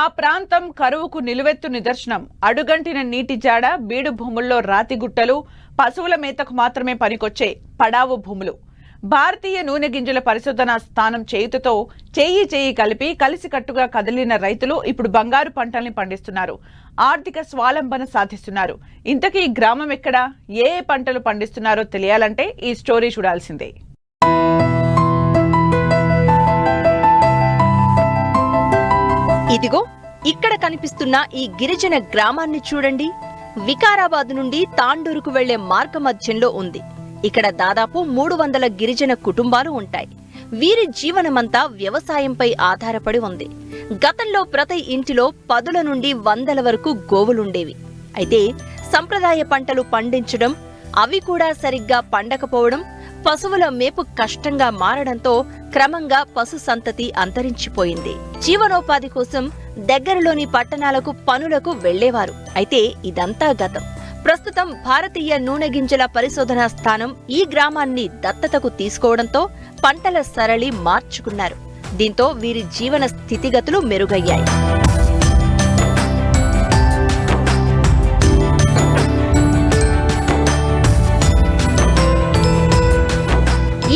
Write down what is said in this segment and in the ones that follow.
ఆ ప్రాంతం కరువుకు నిలువెత్తు నిదర్శనం. అడుగంటిన నీటి జాడ, బీడు భూముల్లో రాతి గుట్టలు, పశువుల మేతకు మాత్రమే పనికొచ్చే పడావు భూములు. భారతీయ నూనె గింజల పరిశోధన స్థానం చేయుతతో చేయి కలిపి కలిసికట్టుగా కదిలిన రైతులు ఇప్పుడు బంగారు పంటల్ని పండిస్తున్నారు. ఆర్థిక స్వావలంబన సాధిస్తున్నారు. ఇంతకీ ఈ గ్రామం ఎక్కడా, ఏ పంటలు పండిస్తున్నారో తెలియాలంటే ఈ స్టోరీ చూడాల్సిందే. ఇదిగో ఇక్కడ కనిపిస్తున్న ఈ గిరిజన గ్రామాన్ని చూడండి. వికారాబాద్ నుండి తాండూరుకు వెళ్లే మార్గ మధ్యంలో ఉంది. ఇక్కడ దాదాపు 300 గిరిజన కుటుంబాలు ఉంటాయి. వీరి జీవనమంతా వ్యవసాయంపై ఆధారపడి ఉంది. గతంలో ప్రతి ఇంటిలో 10 నుండి 100 వరకు గోవులుండేవి. అయితే సంప్రదాయ పంటలు పండించడం, అవి కూడా సరిగ్గా పండకపోవడం, పశువుల మేపు కష్టంగా మారడంతో క్రమంగా పశు సంతతి అంతరించిపోయింది. జీవనోపాధి కోసం దగ్గరలోని పట్టణాలకు పనులకు వెళ్లేవారు. అయితే ఇదంతా గతం. ప్రస్తుతం భారతీయ నూనె గింజల పరిశోధనా స్థానం ఈ గ్రామాన్ని దత్తతకు తీసుకోవడంతో పంటల సరళి మార్చుకున్నారు. దీంతో వీరి జీవన స్థితిగతులు మెరుగయ్యాయి.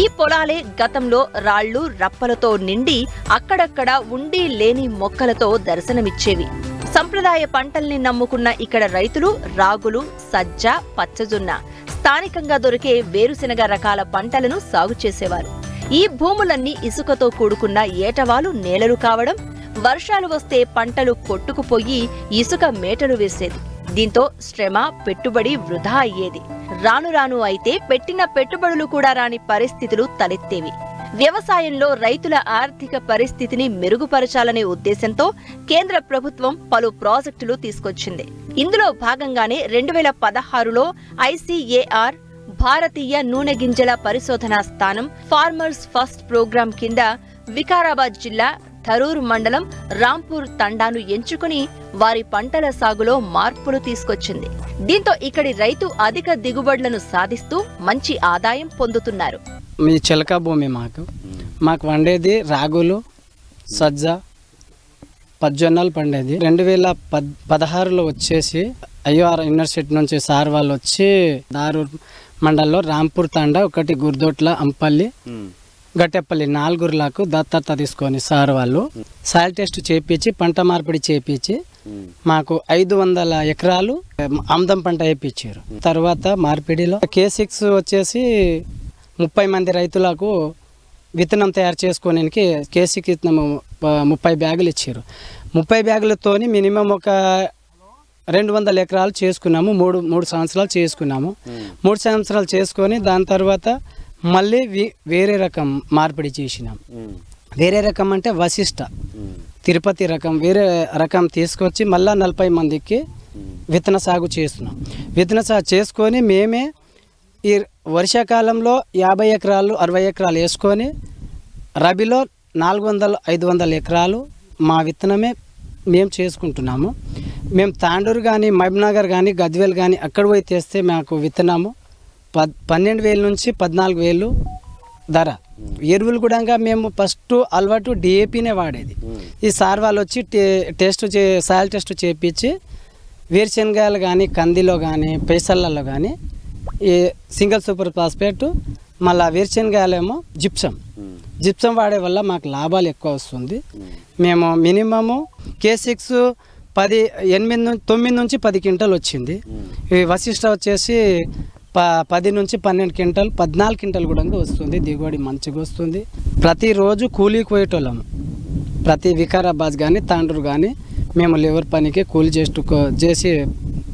ఈ పొలాలే గతంలో రాళ్లు రప్పలతో నిండి అక్కడక్కడ ఉండి లేని మొక్కలతో దర్శనమిచ్చేవి. సంప్రదాయ పంటల్ని నమ్ముకున్న ఇక్కడ రైతులు రాగులు, సజ్జ, పచ్చజొన్న, స్థానికంగా దొరికే వేరుశెనగ రకాల పంటలను సాగు చేసేవారు. ఈ భూములన్నీ ఇసుకతో కూడుకున్న ఏటవాలు నేలలు కావడం, వర్షాలు వస్తే పంటలు కొట్టుకుపోయి ఇసుక మేటలు వేసేది. దీంతో శ్రమ, పెట్టుబడి వృధా అయ్యేది. రాను రాను అయితే పెట్టిన పెట్టుబడులు కూడా రాని పరిస్థితులు తలెత్తేవి. వ్యవసాయంలో రైతుల ఆర్థిక పరిస్థితిని మెరుగుపరచాలనే ఉద్దేశంతో కేంద్ర ప్రభుత్వం పలు ప్రాజెక్టులు తీసుకొచ్చింది. ఇందులో భాగంగానే 2016లో ఐసీఏఆర్ భారతీయ నూనె గింజల పరిశోధనా స్థానం ఫార్మర్స్ ఫస్ట్ ప్రోగ్రాం కింద వికారాబాద్ జిల్లా ధరూర్ మండలం రాంపూర్ తండాను ఎంచుకుని వారి పంటల సాగులో మార్పులు తీసుకొచ్చింది. దీంతో ఇక్కడి రైతు అధిక దిగుబడులను సాధిస్తూ మంచి ఆదాయం పొందుతున్నారు. మీ చిలక భూమి మాకు వండేది రాగులు, సజ్జ, పజ్జొన్నలు పండేది. 2016లో వచ్చేసి ఐఓఆర్ యూనివర్సిటీ నుంచి సార్ వాళ్ళు వచ్చి ధారూర్ మండలంలో రాంపూర్ తండా, ఒకటి గుర్దోట్ల, అంపల్లి, గట్టెపల్లి 4 ఊర్లకు దత్తత తీసుకొని సార్ వాళ్ళు సాయిల్ టెస్ట్ చేపించి పంట మార్పిడి చేపించి మాకు 500 ఎకరాలు ఆముదం పంట వేయించారు. తర్వాత మార్పిడిలో K6 వచ్చేసి 30 మంది రైతులకు విత్తనం తయారు చేసుకోవడానికి K6 విత్తనం 30 బ్యాగులు ఇచ్చారు. 30 బ్యాగులతోని మినిమం ఒక 200 ఎకరాలు చేసుకున్నాము. మూడు సంవత్సరాలు చేసుకున్నాము. 3 సంవత్సరాలు చేసుకొని దాని తర్వాత మళ్ళీ వేరే రకం మార్పిడి చేసినాం. వేరే రకం అంటే వశిష్ట, తిరుపతి రకం, వేరే రకం తీసుకొచ్చి మళ్ళీ 40 మందికి విత్తన సాగు చేస్తున్నాం. విత్తన సాగు చేసుకొని మేమే ఈ వర్షాకాలంలో 50 ఎకరాలు 60 ఎకరాలు వేసుకొని రబీలో 400-500 ఎకరాలు మా విత్తనమే మేము చేసుకుంటున్నాము. మేము తాండూరు కానీ, మహబూబ్నగర్ కానీ, గద్వేల్ కానీ అక్కడ పోయి తెస్తే మాకు విత్తనము 12,000 నుంచి 14,000 ధర. ఎరువులు కూడా మేము ఫస్ట్ అలవాటు DAPనే వాడేది. ఈ సార్ వాళ్ళు వచ్చి సాయిల్ టెస్ట్ చేపించి వేరుశనగాయలు కానీ, కందిలో కానీ, పెసర్లలో కానీ ఈ సింగిల్ సూపర్ ఫాస్ఫేట్, మళ్ళీ వేరుశనగాయలేమో జిప్సం వాడే వల్ల మాకు లాభాలు ఎక్కువ వస్తుంది. మేము మినిమము K6 9 నుంచి 10 క్వింటల్ వచ్చింది. ఈ వశిష్ట వచ్చేసి 10 నుంచి 12 క్వింటల్, 14 క్వింటల్ కూడా వస్తుంది. దిగుబడి మంచిగా వస్తుంది. ప్రతిరోజు కూలీకి పోయేటోళ్ళము. ప్రతి వికారాబాద్ కానీ, తాండూరు కానీ మేము లేబర్ పనికి కూలీ చేసి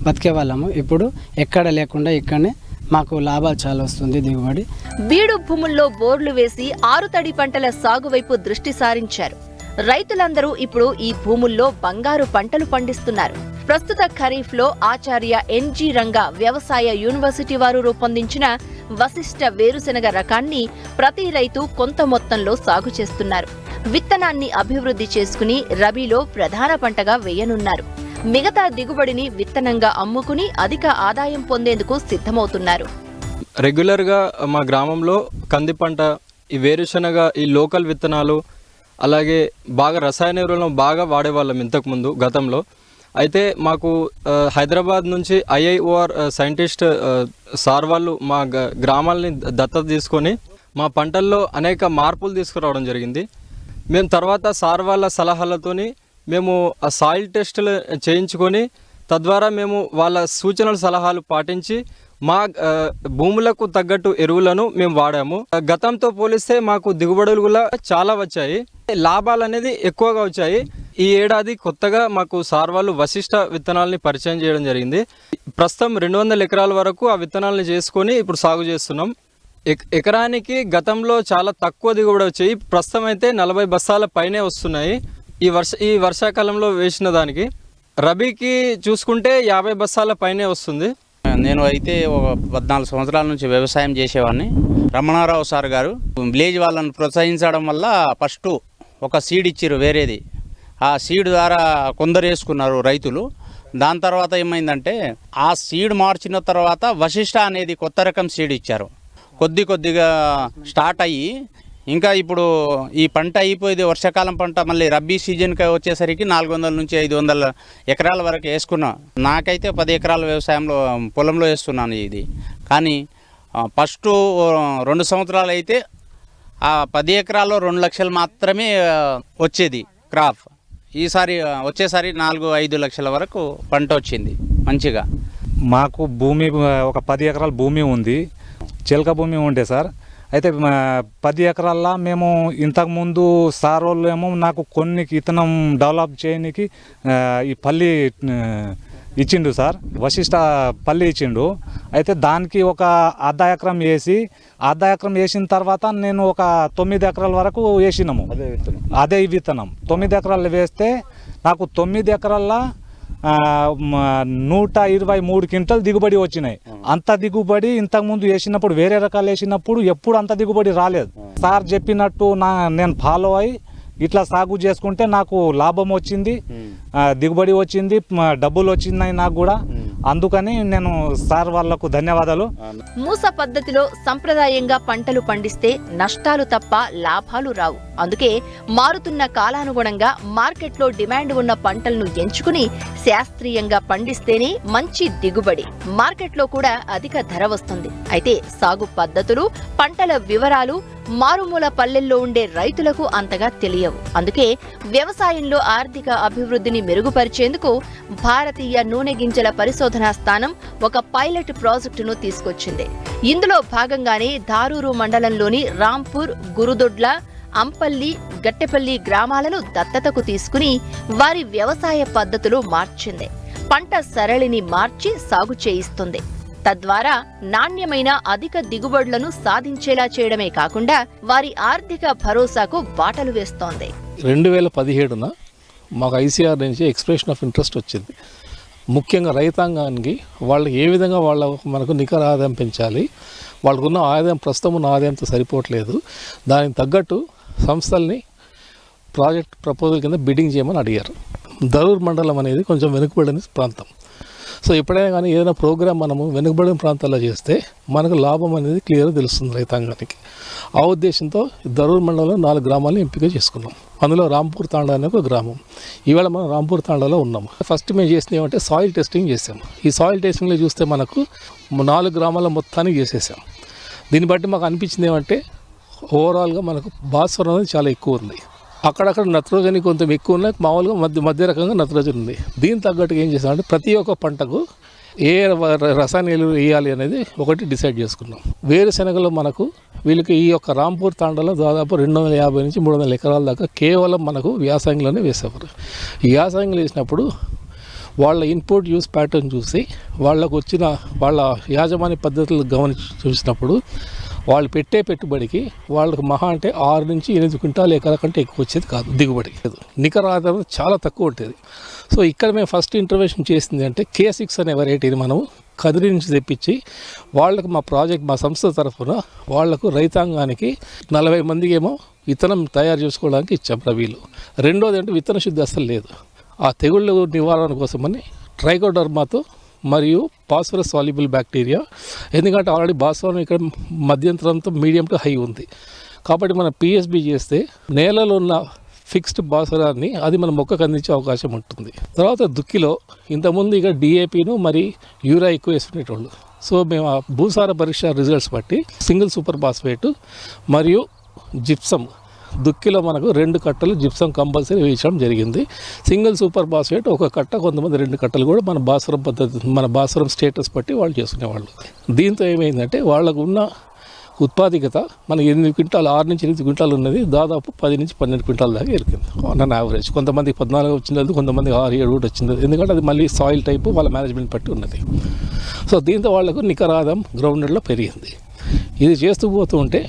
బతికే వాళ్ళము. ఇప్పుడు ఎక్కడ లేకుండా ఇక్కడనే మాకు లాభాలు చాలా వస్తుంది, దిగుబడి. బీడు భూముల్లో బోర్లు వేసి ఆరుతడి పంటల సాగు వైపు దృష్టి సారించారు. రైతులందరూ ఇప్పుడు ఈ భూముల్లో బంగారు పంటలు పండిస్తున్నారు. ప్రస్తుత ఖరీఫ్ లో ఆచార్య NG రంగా వ్యవసాయ యూనివర్సిటీ వారు రూపొందించిన వశిష్ట వేరుశెనగ రకాన్ని ప్రతి రైతు కొంత మొత్తంలో సాగు చేస్తున్నారు. విత్తనాన్ని అభివృద్ధి చేసుకుని రబీలో ప్రధాన పంటగా వేయనున్నారు. మిగతా దిగుబడిని విత్తనంగా అమ్ముకుని అధిక ఆదాయం పొందేందుకు సిద్ధమవుతున్నారు. రెగ్యులర్గా మా గ్రామంలో కంది పంట, ఈ వేరుశెనగ, ఈ లోకల్ విత్తనాలు అలాగే బాగా రసాయన ఎరువులను బాగా వాడేవాళ్ళం ఇంతకుముందు గతంలో. అయితే మాకు హైదరాబాద్ నుంచి IIOR సైంటిస్ట్ సార్ వాళ్ళు మా గ్రామాలని దత్తత తీసుకొని మా పంటల్లో అనేక మార్పులు తీసుకురావడం జరిగింది. మేము తర్వాత సార్ వాళ్ళ సలహాలతోని మేము ఆ సాయిల్ టెస్టులు చేయించుకొని తద్వారా మేము వాళ్ళ సూచనల సలహాలు పాటించి మా భూములకు తగ్గట్టు ఎరువులను మేము వాడాము. గతంతో పోలిస్తే మాకు దిగుబడులు కూడా చాలా వచ్చాయి, లాభాలు అనేది ఎక్కువగా వచ్చాయి. ఈ ఏడాది కొత్తగా మాకు సార్ వాళ్ళు వశిష్ట విత్తనాలని పరిచయం చేయడం జరిగింది. ప్రస్తుతం 200 ఎకరాల వరకు ఆ విత్తనాలని చేసుకొని ఇప్పుడు సాగు చేస్తున్నాం. ఎకరానికి గతంలో చాలా తక్కువ దిగుబడి వచ్చాయి, ప్రస్తుతం అయితే 40 బస్తాల పైనే వస్తున్నాయి. ఈ వర్షాకాలంలో వేసిన దానికి రబీకి చూసుకుంటే 50 బస్తాల పైనే వస్తుంది. నేను అయితే ఒక 14 సంవత్సరాల నుంచి వ్యవసాయం చేసేవాడిని. రమణారావు సార్ గారు విలేజ్ వాళ్ళని ప్రోత్సహించడం వల్ల ఫస్ట్ ఒక సీడ్ ఇచ్చారు వేరేది. ఆ సీడ్ ద్వారా కొందరు వేసుకున్నారు రైతులు. దాని తర్వాత ఏమైందంటే ఆ సీడ్ మార్చిన తర్వాత వశిష్ట అనేది కొత్త రకం సీడ్ ఇచ్చారు. కొద్దిగా స్టార్ట్ అయ్యి ఇంకా ఇప్పుడు ఈ పంట అయిపోయింది, వర్షాకాలం పంట మళ్ళీ రబ్బీ సీజన్కి వచ్చేసరికి 400 నుంచి 500 ఎకరాల వరకు వేసుకున్నా. నాకైతే 10 ఎకరాల వ్యవసాయంలో పొలంలో వేస్తున్నాను ఇది. కానీ ఫస్ట్ 2 సంవత్సరాలు అయితే ఆ 10 ఎకరాల్లో 2 లక్షలు మాత్రమే వచ్చేది క్రాప్. ఈసారి వచ్చేసరి 4-5 లక్షల వరకు పంట వచ్చింది మంచిగా. మాకు భూమి ఒక 10 ఎకరాల భూమి ఉంది, చిలక భూమి ఉండే సార్. అయితే 10 ఎకరాల్లో మేము ఇంతకుముందు సార్ వాళ్ళు ఏమో నాకు కొన్ని విత్తనం డెవలప్ చేయడానికి ఈ పల్లి ఇచ్చిండు సార్, వశిష్ట పల్లి ఇచ్చిండు. అయితే దానికి ఒక అర్ధ ఎకరం వేసిన తర్వాత నేను ఒక 9 ఎకరాల వరకు వేసినాము అదే విత్తనం. 9 ఎకరాలు వేస్తే నాకు 9 ఎకరాల్లో 123 క్వింటల్ దిగుబడి వచ్చినాయి. అంత దిగుబడి ఇంతకుముందు వేసినప్పుడు వేరే రకాలు వేసినప్పుడు ఎప్పుడు అంత దిగుబడి రాలేదు. సార్ చెప్పినట్టు నేను ఫాలో అయ్యి ఇట్లా సాగు చేసుకుంటే నాకు లాభం వచ్చింది, దిగుబడి వచ్చింది, డబ్బులు వచ్చినాయి నాకు కూడా. అందుకని నేను సార్ వాళ్లకు ధన్యవాదాలు. మూస పద్ధతిలో సంప్రదాయంగా పంటలు పండిస్తే నష్టాలు తప్ప లాభాలు రావు. అందుకే మారుతున్న కాలానుగుణంగా మార్కెట్లో డిమాండ్ ఉన్న పంటలను ఎంచుకుని శాస్త్రీయంగా పండిస్తేనే మంచి దిగుబడి, మార్కెట్లో కూడా అధిక ధర వస్తుంది. అయితే సాగు పద్ధతులు, పంటల వివరాలు మారుమూల పల్లెల్లో ఉండే రైతులకు అంతగా తెలియవు. అందుకే వ్యవసాయంలో ఆర్థిక అభివృద్ధిని మెరుగుపరిచేందుకు భారతీయ నూనె గింజల పరిశోధనా స్థానం ఒక పైలట్ ప్రాజెక్టును తీసుకొచ్చింది. ఇందులో భాగంగానే ధారూరు మండలంలోని రాంపూర్, గురుదొడ్ల, అంపల్లి, గట్టెపల్లి గ్రామాలను దత్తతకు తీసుకుని వారి వ్యవసాయ పద్ధతులు మార్చింది. పంట సరళిని మార్చి సాగు చేయిస్తుంది. తద్వారా నాణ్యమైన అధిక దిగుబడులను సాధించేలా చేయడమే కాకుండా వారి ఆర్థిక భరోసాకు బాటలు వేస్తోంది. 2017న మాకు ICR నుంచి ఎక్స్ప్రెషన్ ఆఫ్ ఇంట్రెస్ట్ వచ్చింది. ముఖ్యంగా రైతాంగానికి వాళ్ళకి ఏ విధంగా మనకు నికర ఆదాయం పెంచాలి, వాళ్ళకున్న ఆదాయం ప్రస్తుతం ఉన్న ఆదాయంతో సరిపోవట్లేదు, దానికి తగ్గట్టు సంస్థల్ని ప్రాజెక్ట్ ప్రపోజల్ కింద బిడ్డింగ్ చేయమని అడిగారు. ధరూర్ మండలం అనేది కొంచెం వెనుకబడిన ప్రాంతం. సో ఎప్పుడైనా కానీ ఏదైనా ప్రోగ్రామ్ మనము వెనుకబడిన ప్రాంతాల్లో చేస్తే మనకు లాభం అనేది క్లియర్గా తెలుస్తుంది రైతాంగానికి. ఆ ఉద్దేశంతో ధరూర్ మండలంలో 4 గ్రామాలను ఎంపిక చేసుకున్నాం. అందులో రాంపూర్ తాండా అనే ఒక గ్రామం. ఈవేళ మనం రాంపూర్ తాండాలో ఉన్నాము. ఫస్ట్ మేము చేసిన ఏమంటే సాయిల్ టెస్టింగ్ చేసాము. ఈ సాయిల్ టెస్టింగ్లో చూస్తే మనకు 4 గ్రామాల మొత్తానికి చేసేసాం. దీన్ని బట్టి మాకు అనిపించింది ఏమంటే ఓవరాల్గా మనకు భాస్వరం అనేది చాలా ఎక్కువ ఉంది. అక్కడక్కడ నత్రోజని కొంచెం ఎక్కువ ఉన్నాయి, మామూలుగా మధ్య రకంగా నత్రోజని ఉంది. దీని తగ్గట్టుగా ఏం చేసామంటే ప్రతి ఒక్క పంటకు ఏ రసాయన ఎరువులు వేయాలి అనేది ఒకటి డిసైడ్ చేసుకున్నాం. వేరుశెనగలో మనకు వీళ్ళకి ఈ యొక్క రాంపూర్ తాండాలో దాదాపు 250 నుంచి 300 ఎకరాల దాకా కేవలం మనకు వ్యాసంగంలోనే వేసేవారు. ఈ వ్యాసంగంలో వేసినప్పుడు వాళ్ళ ఇన్పుట్ యూస్ ప్యాటర్న్ చూసి వాళ్ళకు వచ్చిన వాళ్ళ యాజమాన్య పద్ధతులు చూసినప్పుడు వాళ్ళు పెట్టే పెట్టుబడికి వాళ్ళకు మహా అంటే 6 నుంచి 8 క్వింటాలు ఎకరా కంటే ఎక్కువ వచ్చేది కాదు దిగుబడి. నికర ఆదాయం చాలా తక్కువ ఉంటుంది. సో ఇక్కడ మేము ఫస్ట్ ఇంటర్వెన్షన్ చేసింది అంటే K6 అనే వెరైటీని మనం కదిరి నుంచి తెప్పించి వాళ్ళకు మా సంస్థ తరఫున వాళ్లకు రైతాంగానికి 40 మందికి ఏమో విత్తనం తయారు చేసుకోవడానికి ఇచ్చాం రబీలో. రెండోది అంటే విత్తన శుద్ధి అసలు లేదు. ఆ తెగుళ్ళు నివారణ కోసమని ట్రైకోడర్మాతో మరియు ఫాస్ఫరస్ సాల్యుబుల్ బ్యాక్టీరియా, ఎందుకంటే ఆల్రెడీ భాస్వరం ఇక్కడ మధ్యంతరంతో మీడియం టు హై ఉంది కాబట్టి మనం PSB చేస్తే నేలలో ఉన్న ఫిక్స్డ్ బాసరాన్ని అది మన మొక్కకు అందించే అవకాశం ఉంటుంది. తర్వాత దుక్కిలో ఇంతకుముందు ఇక డిఏపిను మరి యూరియా ఎక్కువ వేసుకునేటోళ్ళు. సో మేము ఆ భూసార పరీక్ష రిజల్ట్స్ బట్టి సింగిల్ సూపర్ ఫాస్ఫేట్ మరియు జిప్సమ్ దుక్కిలో మనకు 2 కట్టలు జిప్సమ్ కంపల్సరీ వేయించడం జరిగింది. సింగిల్ సూపర్ ఫాస్ఫేట్ ఒక కట్ట, కొంతమంది 2 కట్టలు కూడా మన భాస్వరం పద్ధతి, మన భాస్వరం స్టేటస్ బట్టి వాళ్ళు చేసుకునేవాళ్ళు. దీంతో ఏమైందంటే వాళ్ళకు ఉన్న ఉత్పాదకత మనకి 8 క్వింటాలు, 6 నుంచి 8 క్వింటాలు ఉన్నది దాదాపు 10 నుంచి 12 క్వింటాల దాకా ఎరికింది ఆన్ యావరేజ్. కొంతమంది 14 వచ్చింది, కొంతమంది 6, 7 కూడా వచ్చింది. ఎందుకంటే అది మళ్ళీ సాయిల్ టైపు వాళ్ళ మేనేజ్మెంట్ బట్టి ఉన్నది. సో దీంతో వాళ్లకు నికర ఆదాయం గ్రౌండెడ్లో పెరిగింది. ఇది చేస్తూ పోతూ ఉంటే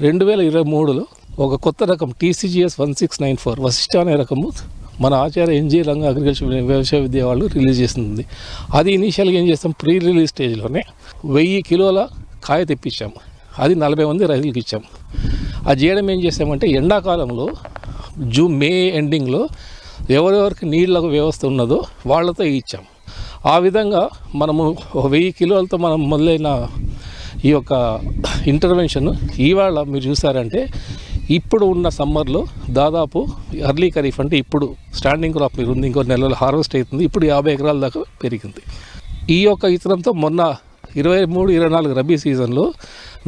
2023లో ఒక కొత్త రకం TCGS 1694 వశిష్ఠ అనే రకము మన ఆచార్య NG రంగ అగ్రికల్చర్ వ్యవసాయ విద్య వాళ్ళు రిలీజ్ చేస్తుంది. అది ఇనీషియల్గా ఏం చేస్తాం, ప్రీ రిలీజ్ స్టేజ్లోనే 1000 కిలోల కాయ తెప్పించాము. అది 40 మంది రైతులకు ఇచ్చాము. అది చేయడం ఏం చేసామంటే ఎండాకాలంలో మే ఎండింగ్లో ఎవరెవరికి నీళ్ళ వ్యవస్థ ఉన్నదో వాళ్ళతో ఇచ్చాము. ఆ విధంగా మనము 1000 కిలోలతో మనం మొదలైన ఈ యొక్క ఇంటర్వెన్షన్ ఇవాళ మీరు చూసారంటే ఇప్పుడు ఉన్న సమ్మర్లో దాదాపు ఎర్లీ ఖరీఫ్ అంటే ఇప్పుడు స్టాండింగ్ క్రాప్ మీరు ఉంది, ఇంకో నెలలో హార్వెస్ట్ అవుతుంది. ఇప్పుడు 50 ఎకరాల దాకా పెరిగింది. ఈ యొక్క ఇతరంతో మొన్న 23-24 రబీ సీజన్లో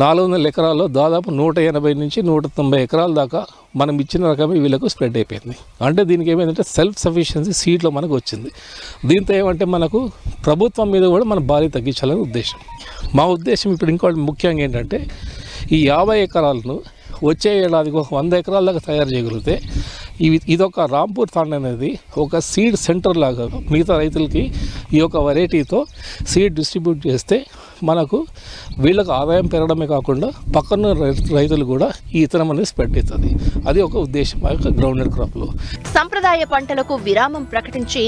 400 ఎకరాల్లో దాదాపు 180 నుంచి 190 ఎకరాల దాకా మనం ఇచ్చిన రకమే వీళ్ళకు స్ప్రెడ్ అయిపోయింది. అంటే దీనికి ఏమైందంటే సెల్ఫ్ సఫిషియన్సీ సీడ్లో మనకు వచ్చింది. దీంతో ఏమంటే మనకు ప్రభుత్వం మీద కూడా మన భారీ తగ్గించాలని ఉద్దేశం. మా ఉద్దేశం ఇప్పుడు ఇంకోటి ముఖ్యంగా ఏంటంటే ఈ 50 ఎకరాలను వచ్చే ఏడాదికి ఒక 100 ఎకరాల దాకా తయారు చేయగలిగితే ఇదొక రాంపూర్ తాండ అనేది ఒక సీడ్ సెంటర్ లాగా మిగతా రైతులకి ఈ యొక్క వెరైటీతో సీడ్ డిస్ట్రిబ్యూట్ చేస్తే మనకు వీళ్ళకు ఆదాయం పెరగడమే కాకుండా పక్కన రైతులు కూడా ఈ ఇతరం అనేది స్ప్రెడ్ అవుతుంది. అది ఒక ఉద్దేశం ఆ యొక్క గ్రౌండెడ్ క్రాప్లో. సంప్రదాయ పంటలకు విరామం ప్రకటించి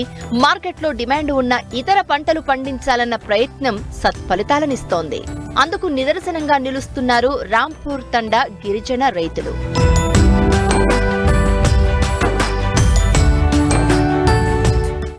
మార్కెట్లో డిమాండ్ ఉన్న ఇతర పంటలు పండించాలన్న ప్రయత్నం సత్ఫలితాలనిస్తోంది. అందుకు నిదర్శనంగా నిలుస్తున్నారు రాంపూర్ తండా గిరిజన రైతులు.